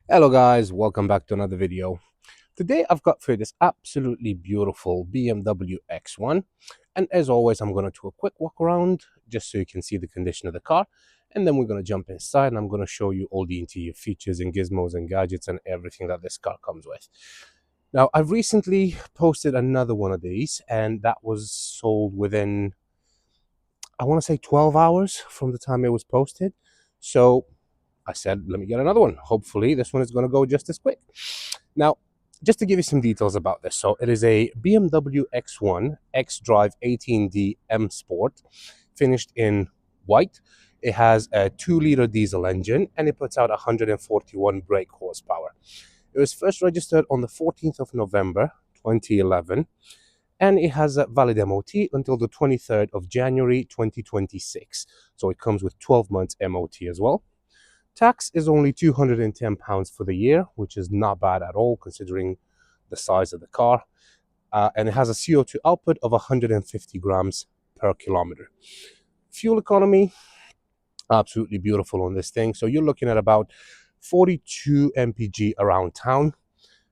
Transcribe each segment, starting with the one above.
Hello guys, welcome back to another video. Today I've got for you this absolutely beautiful BMW X1, and as always I'm going to do a quick walk around just so you can see the condition of the car, and then we're going to jump inside and I'm going to show you all the interior features and gizmos and gadgets and everything that this car comes with. Now I've recently posted another one of these and that was sold within, I want to say 12 hours from the time it was posted. So I said, let me get another one. Hopefully this one is going to go just as quick. Now, just to give you some details about this. So it is a BMW X1 XDrive18d M Sport, finished in white. It has a 2-liter diesel engine and it puts out 141 brake horsepower. It was first registered on the 14th of November 2011 and it has a valid MOT until the 23rd of January 2026. So it comes with 12 months MOT as well. Tax is only £210 for the year, which is not bad at all considering the size of the car. And it has a CO2 output of 150 grams per kilometer. Fuel economy, absolutely beautiful on this thing. So you're looking at about 42 mpg around town,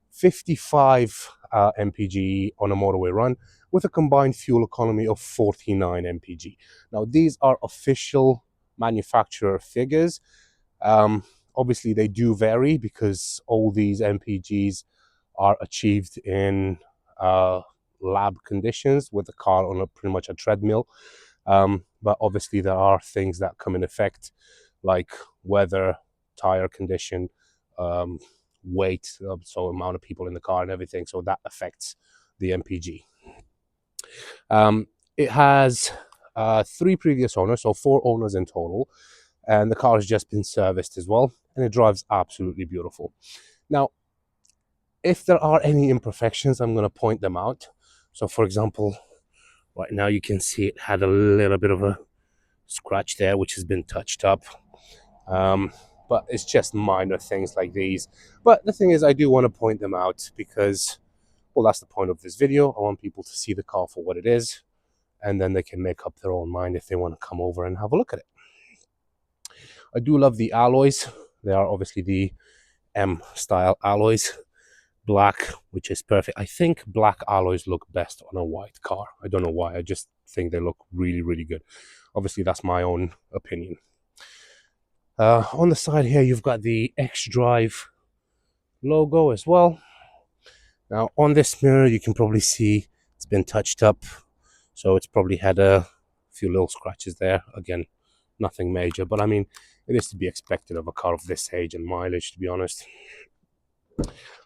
55 mpg on a motorway run, with a combined fuel economy of 49 mpg. Now, these are official manufacturer figures. Obviously, they do vary because all these MPGs are achieved in lab conditions with the car on pretty much a treadmill. But obviously, there are things that come in effect like weather, tire condition, weight, so amount of people in the car and everything. So that affects the MPG. It has 3 previous owners, so 4 owners in total, and the car has just been serviced as well, and it drives absolutely beautiful. Now, if there are any imperfections, I'm going to point them out. So for example, right now you can see it had a little bit of a scratch there, which has been touched up. But it's just minor things like these. But the thing is, I do want to point them out because, well, that's the point of this video. I want people to see the car for what it is, and then they can make up their own mind if they want to come over and have a look at it. I do love the alloys. They are obviously the M style alloys. Black, which is perfect. I think black alloys look best on a white car. I don't know why. I just think they look really, really good. Obviously, that's my own opinion. On the side here, you've got the XDrive logo as well. Now, on this mirror, you can probably see it's been touched up. So it's probably had a few little scratches there. Again, nothing major, but I mean, it is to be expected of a car of this age and mileage, to be honest.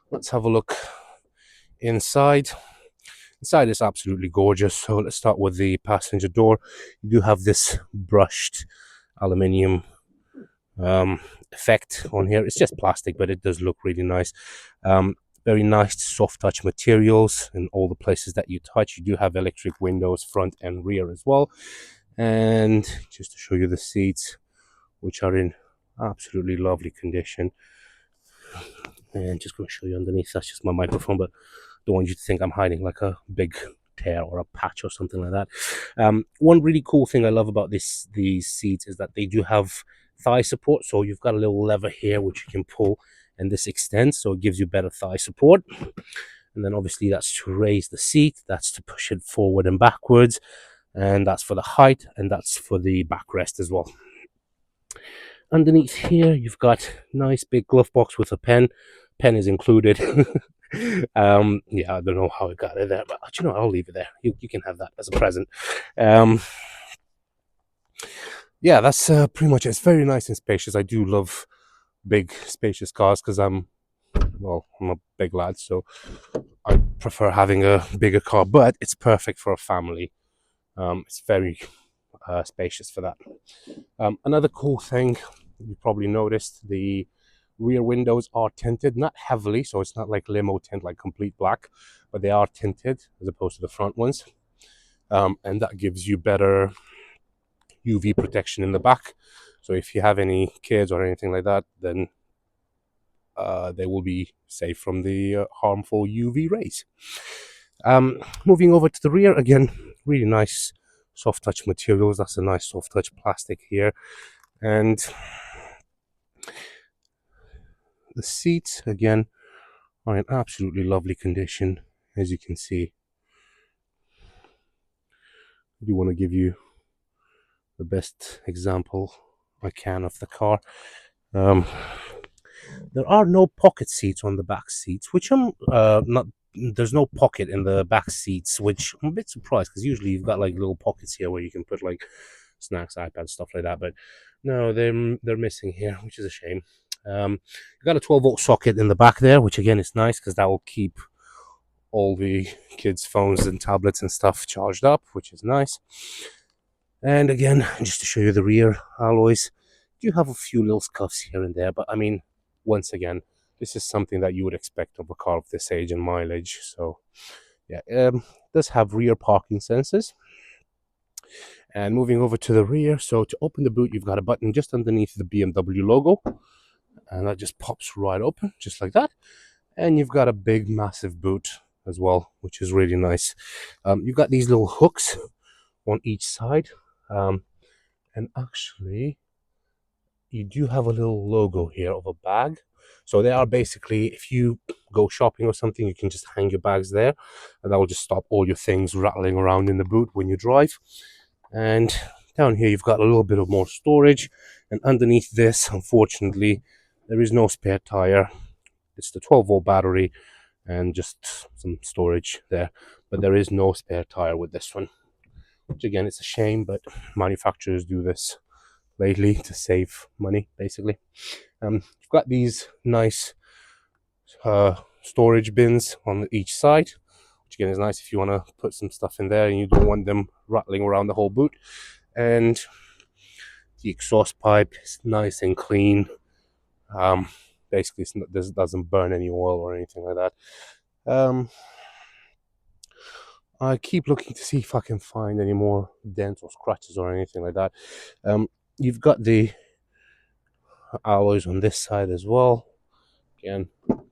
Let's have a look inside. Inside is absolutely gorgeous. So let's start with the passenger door. You do have this brushed aluminium effect on here. It's just plastic, but it does look really nice. Very nice soft touch materials in all the places that you touch. You do have electric windows front and rear as well. And just to show you the seats, which are in absolutely lovely condition. And just going to show you underneath. That's just my microphone, but don't want you to think I'm hiding like a big tear or a patch or something like that. One really cool thing I love about these seats is that they do have thigh support. So you've got a little lever here which you can pull, and this extends, so it gives you better thigh support. And then obviously that's to raise the seat, that's to push it forward and backwards, and that's for the height, and that's for the backrest as well. Underneath here, you've got nice big glove box with a pen. Pen is included. Yeah, I don't know how it got it there, but you know, I'll leave it there. You can have that as a present. Yeah, that's pretty much it. It's very nice and spacious. I do love big, spacious cars because I'm a big lad, so I prefer having a bigger car, but it's perfect for a family. It's very spacious for that. Another cool thing you probably noticed, the rear windows are tinted, not heavily, so it's not like limo tint, like complete black, but they are tinted as opposed to the front ones. And that gives you better UV protection in the back. So if you have any kids or anything like that, then they will be safe from the harmful UV rays. Moving over to the rear, again, really nice soft touch materials. That's a nice soft touch plastic here. And The seats, again, are in absolutely lovely condition, as you can see. I do want to give you the best example I can of the car. There are no pocket seats on the back seats, which I'm not. There's no pocket in the back seats, which I'm a bit surprised because usually you've got like little pockets here where you can put like snacks, iPads, stuff like that. But no, they're missing here, which is a shame. You've got a 12-volt socket in the back there, which again is nice because that will keep all the kids' phones and tablets and stuff charged up, which is nice. And again, just to show you the rear alloys, you have a few little scuffs here and there, but I mean, once again, this is something that you would expect of a car of this age and mileage. So yeah, it does have rear parking sensors. And moving over to the rear, so to open the boot, you've got a button just underneath the BMW logo, and that just pops right open, just like that. And you've got a big, massive boot as well, which is really nice. You've got these little hooks on each side, and actually, you do have a little logo here of a bag. So they are basically, if you go shopping or something, you can just hang your bags there, and that will just stop all your things rattling around in the boot when you drive. And down here, you've got a little bit of more storage, and underneath this, unfortunately, there is no spare tire. It's the 12-volt battery and just some storage there, but there is no spare tire with this one, which again, it's a shame, but manufacturers do this lately to save money, basically. You've got these nice storage bins on each side, which again is nice if you want to put some stuff in there and you don't want them rattling around the whole boot. And the exhaust pipe is nice and clean. Basically, this doesn't burn any oil or anything like that. I keep looking to see if I can find any more dents or scratches or anything like that. You've got the alloys on this side as well. Again,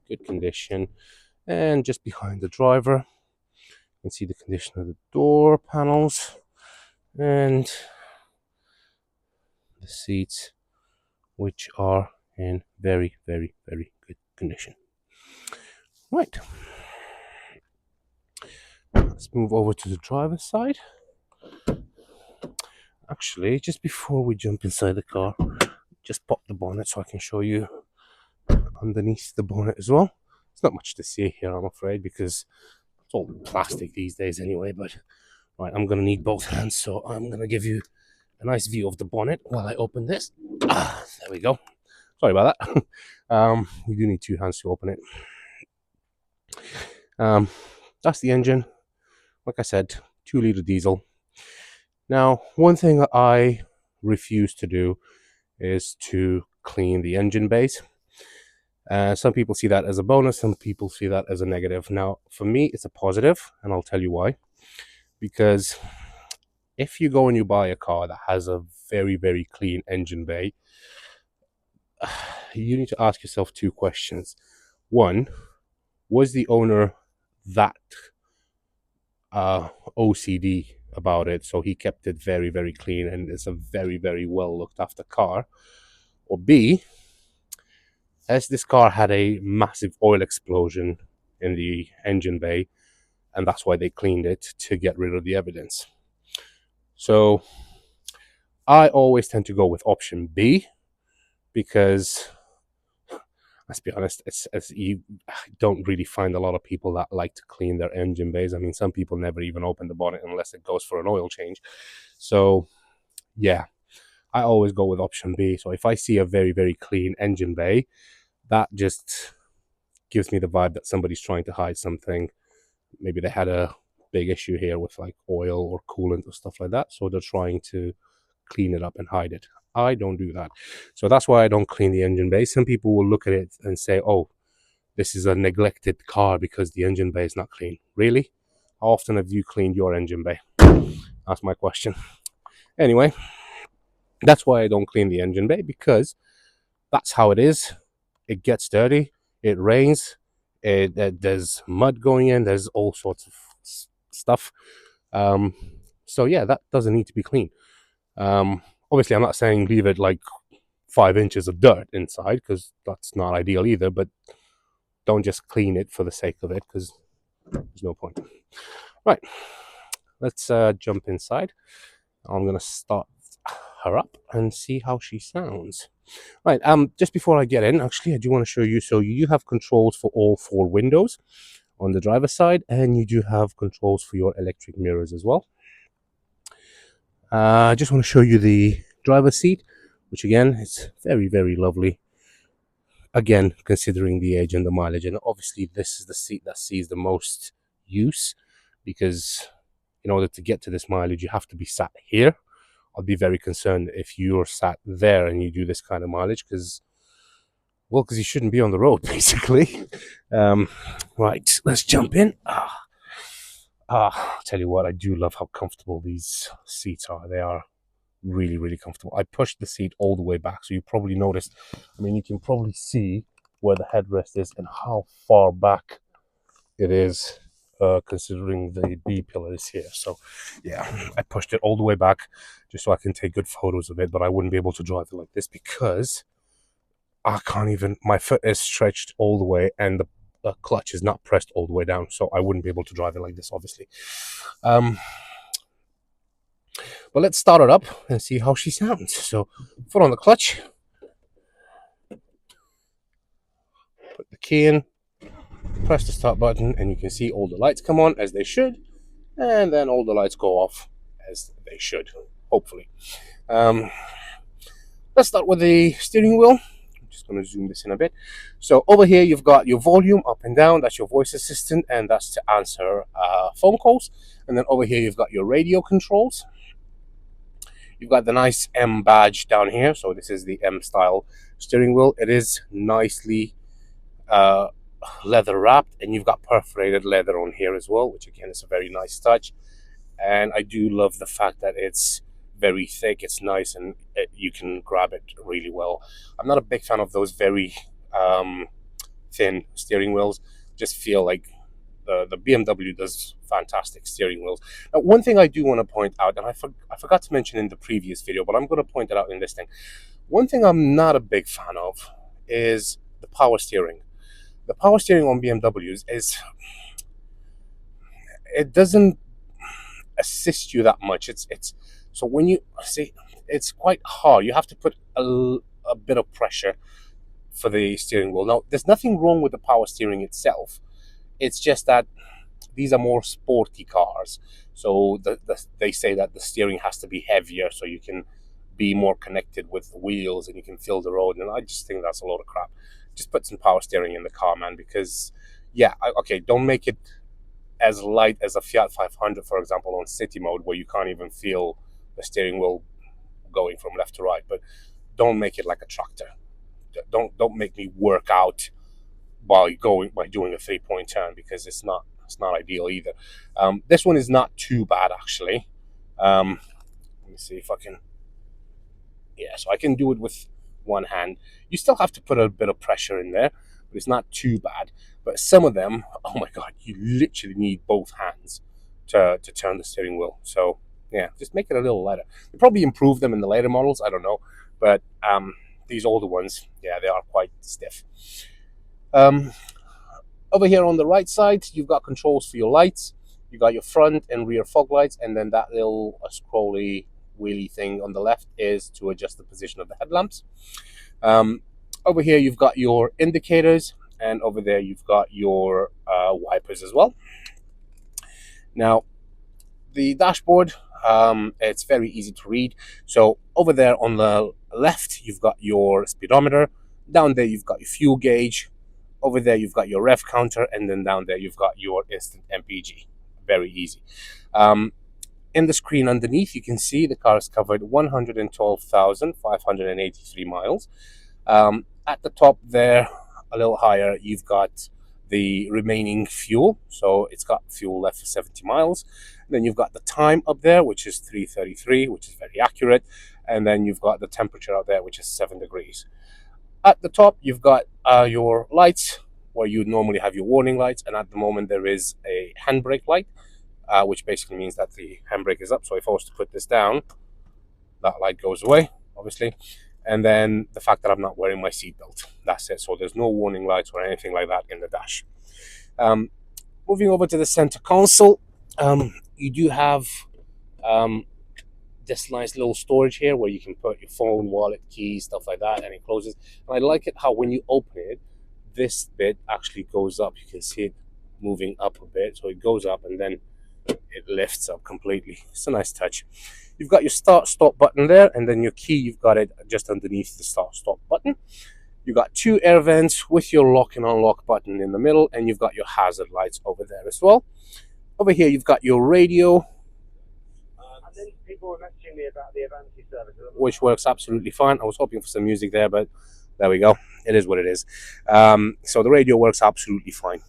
good condition. And just behind the driver, you can see the condition of the door panels and the seats, which are in very, very, very good condition. Right. Let's move over to the driver's side. Actually, just before we jump inside the car, just pop the bonnet so I can show you underneath the bonnet as well. It's not much to see here, I'm afraid, because it's all plastic these days anyway, but right, I'm going to need both hands, so I'm going to give you a nice view of the bonnet while I open this. There we go. Sorry about that. You do need two hands to open it. That's the engine. Like I said, 2-liter diesel. Now, one thing that I refuse to do is to clean the engine bays. Some people see that as a bonus, some people see that as a negative. Now, for me, it's a positive, and I'll tell you why. Because if you go and you buy a car that has a very, very clean engine bay, you need to ask yourself two questions. One, was the owner that OCD about it, so he kept it very, very clean and it's a very, very well looked after car? Or B, has this car had a massive oil explosion in the engine bay and that's why they cleaned it to get rid of the evidence? So I always tend to go with option B, because let's be honest, you don't really find a lot of people that like to clean their engine bays. I mean, some people never even open the bonnet unless it goes for an oil change. So yeah, I always go with option B. So if I see a very, very clean engine bay, that just gives me the vibe that somebody's trying to hide something. Maybe they had a big issue here with like oil or coolant or stuff like that, so they're trying to clean it up and hide it. I don't do that. So that's why I don't clean the engine bay. Some people will look at it and say, oh, this is a neglected car because the engine bay is not clean. Really? How often have you cleaned your engine bay? That's my question. Anyway, that's why I don't clean the engine bay, because that's how it is. It gets dirty, it rains, there's mud going in, there's all sorts of stuff. So yeah, that doesn't need to be clean. Obviously, I'm not saying leave it like 5 inches of dirt inside, because that's not ideal either, but don't just clean it for the sake of it, because there's no point. Right, let's jump inside. I'm going to start her up and see how she sounds. Right, just before I get in, actually, I do want to show you. So you do have controls for all 4 windows on the driver's side, and you do have controls for your electric mirrors as well. I just want to show you the driver's seat, which again, it's very, very lovely. Again, considering the age and the mileage, and obviously this is the seat that sees the most use, because in order to get to this mileage, you have to be sat here. I'll be very concerned if you're sat there and you do this kind of mileage, because you shouldn't be on the road, basically. Right, let's jump in. I'll tell you what, I do love how comfortable these seats are. They are really, really comfortable. I pushed the seat all the way back, so you probably noticed. I mean, you can probably see where the headrest is and how far back it is, considering the B pillar is here. So yeah, I pushed it all the way back just so I can take good photos of it, but I wouldn't be able to drive it like this because I can't even, my foot is stretched all the way and the clutch is not pressed all the way down, so I wouldn't be able to drive it like this, obviously. But let's start it up and see how she sounds. So foot on the clutch, put the key in, press the start button, and you can see all the lights come on as they should, and then all the lights go off as they should, hopefully. Let's start with the steering wheel. I'm just going to zoom this in a bit. So over here you've got your volume up and down, that's your voice assistant, and that's to answer phone calls. And then over here you've got your radio controls. You've got the nice M badge down here, so this is the M style steering wheel. It is nicely leather wrapped, and you've got perforated leather on here as well, which again is a very nice touch. And I do love the fact that it's very thick, it's nice, and you can grab it really well. I'm not a big fan of those very thin steering wheels. Just feel like the BMW does fantastic steering wheels. Now, one thing I do want to point out, and I forgot to mention in the previous video, but I'm going to point it out in this thing. One thing I'm not a big fan of is the power steering. The power steering on BMWs it doesn't assist you that much. So when you see, it's quite hard. You have to put a bit of pressure for the steering wheel. Now, there's nothing wrong with the power steering itself. It's just that these are more sporty cars. So they say that the steering has to be heavier so you can be more connected with the wheels and you can feel the road. And I just think that's a load of crap. Just put some power steering in the car, man, because, yeah, okay, don't make it as light as a Fiat 500, for example, on city mode, where you can't even feel the steering wheel going from left to right. But don't make it like a tractor. Don't make me work out while doing a 3-point turn, because it's not ideal either. This one is not too bad, actually. Let me see if I can. Yeah, so I can do it with one hand. You still have to put a bit of pressure in there, but it's not too bad. But some of them, oh my god, you literally need both hands to turn the steering wheel. So yeah, just make it a little lighter. They probably improve them in the later models, I don't know, but these older ones, yeah, they are quite stiff. Over here on the right side, you've got controls for your lights. You got your front and rear fog lights, and then that little scrolly wheelie thing on the left is to adjust the position of the headlamps. Over here you've got your indicators, and over there you've got your wipers as well. Now, the dashboard, it's very easy to read. So over there on the left you've got your speedometer, down there you've got your fuel gauge, over there you've got your rev counter, and then down there you've got your instant MPG. Very easy. In the screen underneath, you can see the car has covered 112,583 miles. At the top there, a little higher, you've got the remaining fuel. So it's got fuel left for 70 miles. And then you've got the time up there, which is 3:33, which is very accurate. And then you've got the temperature out there, which is 7 degrees. At the top, you've got your lights, where you normally have your warning lights. And at the moment, there is a handbrake light, which basically means that the handbrake is up. So if I was to put this down, that light goes away, obviously. and then the fact that I'm not wearing my seatbelt. That's it. So there's no warning lights or anything like that in the dash. Moving over to the center console, you do have this nice little storage here where you can put your phone, wallet, keys, stuff like that, and it closes. And I like it how when you open it, this bit actually goes up. You can see it moving up a bit, so it goes up and then it lifts up completely. It's a nice touch. You've got your start stop button there, and then your key, you've got it just underneath the start stop button. You've got two air vents with your lock and unlock button in the middle, and you've got your hazard lights over there as well. Over here you've got your radio, and then people were messaging me about the Avanti service, which works absolutely fine. I was hoping for some music there, but there we go. It is what it is. So the radio works absolutely fine.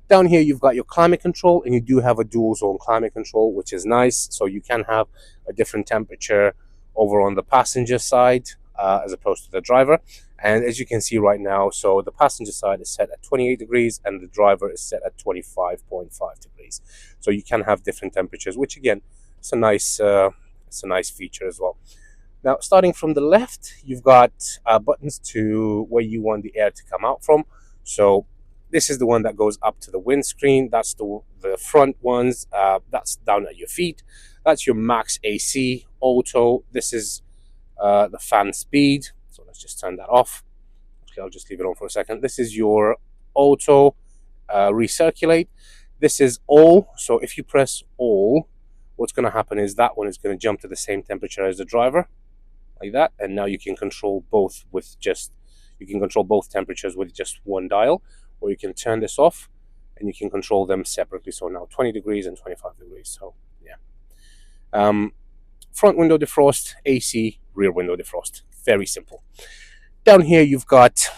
Down here you've got your climate control, and you do have a dual zone climate control, which is nice. So you can have a different temperature over on the passenger side as opposed to the driver. And as you can see right now, so the passenger side is set at 28 degrees and the driver is set at 25.5 degrees. So you can have different temperatures, which again, it's a nice feature as well. Now, starting from the left, you've got buttons to where you want the air to come out from. So this is the one that goes up to the windscreen. That's the front ones. That's down at your feet. That's your max AC, auto. This is the fan speed. So let's just turn that off. Okay, I'll just leave it on for a second. This is your auto recirculate. This is all. So if you press all, what's going to happen is that one is going to jump to the same temperature as the driver, like that. And now you can control both with just, you can control both temperatures with just one dial, or you can turn this off and you can control them separately. So now 20 degrees and 25 degrees. So yeah. Front window defrost, AC, rear window defrost. Very simple. Down here you've got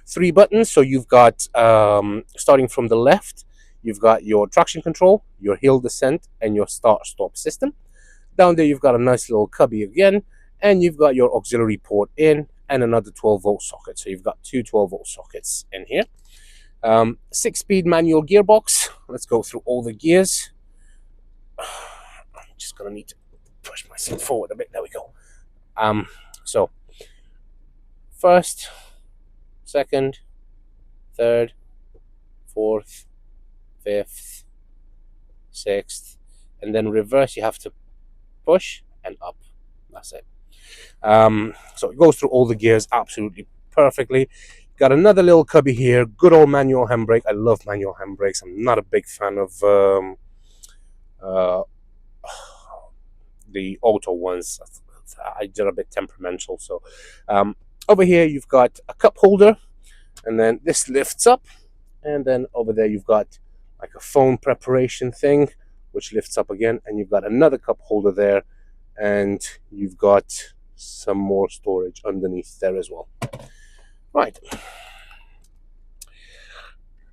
three buttons. So you've got, starting from the left, you've got your traction control, your hill descent, and your start stop system. Down there you've got a nice little cubby again, and you've got your auxiliary port in and another 12-volt socket. So you've got two 12-volt sockets in here. 6-speed manual gearbox. Let's go through all the gears. I'm just gonna need to push myself forward a bit. There we go. So first, second, third, fourth, fifth, sixth, and then reverse you have to push and up. That's it. So it goes through all the gears absolutely perfectly. Got another little cubby here. Good old manual handbrake. I love manual handbrakes. I'm not a big fan of the auto ones. They're a bit temperamental. So over here you've got a cup holder, and then this lifts up, and then over there you've got like a phone preparation thing which lifts up again, and you've got another cup holder there, and you've got some more storage underneath there as well. Right,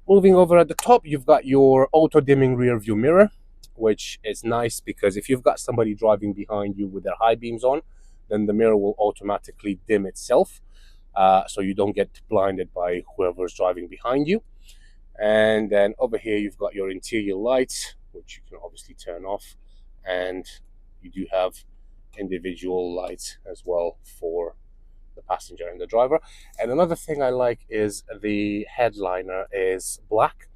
moving over at the top, you've got your auto dimming rear view mirror, which is nice because if you've got somebody driving behind you with their high beams on, then the mirror will automatically dim itself, so you don't get blinded by whoever's driving behind you. And then over here you've got your interior lights, which you can obviously turn off, and you do have individual lights as well for the passenger and the driver. And another thing I like is the headliner is black.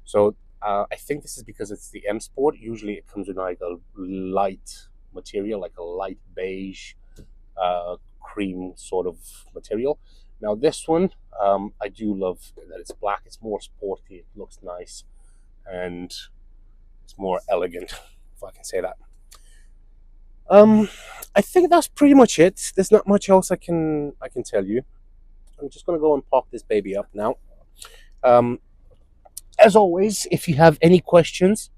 So I think this is because it's the M Sport. Usually it comes in like a light material, like a light beige cream sort of material. Now this one, I do love that it's black. It's more sporty, it looks nice, and it's more elegant, if I can say that. I think that's pretty much it. There's not much else I can tell you. I'm just gonna go and park this baby up now. As always, if you have any questions,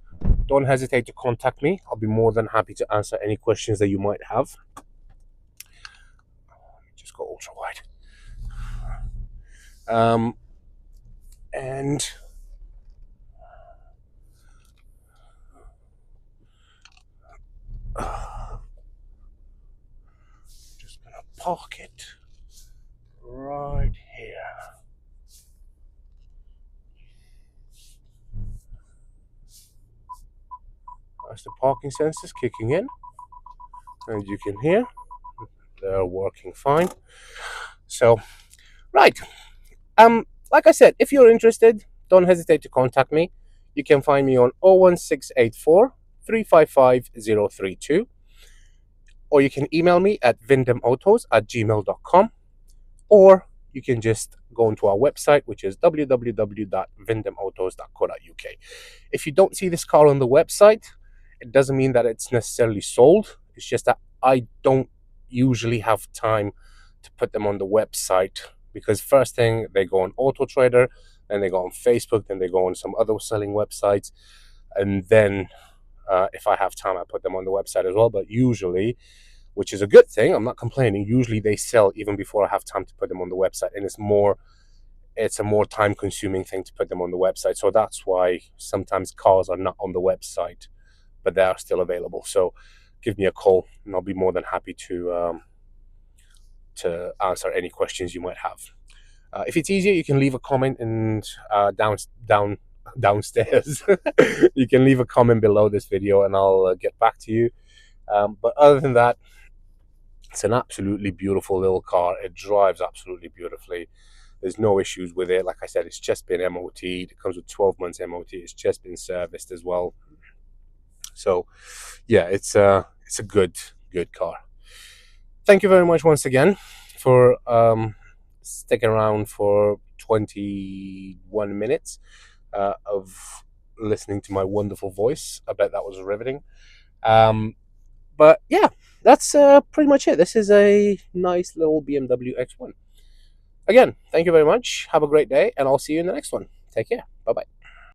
don't hesitate to contact me. I'll be more than happy to answer any questions that you might have. Just go ultra wide. And just gonna park it right here. That's the parking sensors kicking in, and you can hear they're working fine. So, right. Like I said, if you're interested, don't hesitate to contact me. You can find me on 01684 355 032, or you can email me at vindemautos@gmail.com, or you can just go into our website, which is www.vindemautos.co.uk. If you don't see this car on the website, it doesn't mean that it's necessarily sold. It's just that I don't usually have time to put them on the website, because first thing they go on Auto Trader, then they go on Facebook, then they go on some other selling websites, and then if I have time, I put them on the website as well. But usually, which is a good thing, I'm not complaining, usually they sell even before I have time to put them on the website, and it's a more time consuming thing to put them on the website. So that's why sometimes cars are not on the website, but they are still available. So give me a call and I'll be more than happy to answer any questions you might have. If it's easier, you can leave a comment and downstairs. You can leave a comment below this video and I'll get back to you. But other than that, it's an absolutely beautiful little car. It drives absolutely beautifully. There's no issues with it. Like I said, it's just been MOT'd. It comes with 12 months MOT. It's just been serviced as well. So yeah, it's a good car. Thank you very much once again for sticking around for 21 minutes of listening to my wonderful voice. I bet that was riveting. But yeah, that's pretty much it. This is a nice little BMW X1. Again, thank you very much. Have a great day, and I'll see you in the next one. Take care. Bye-bye.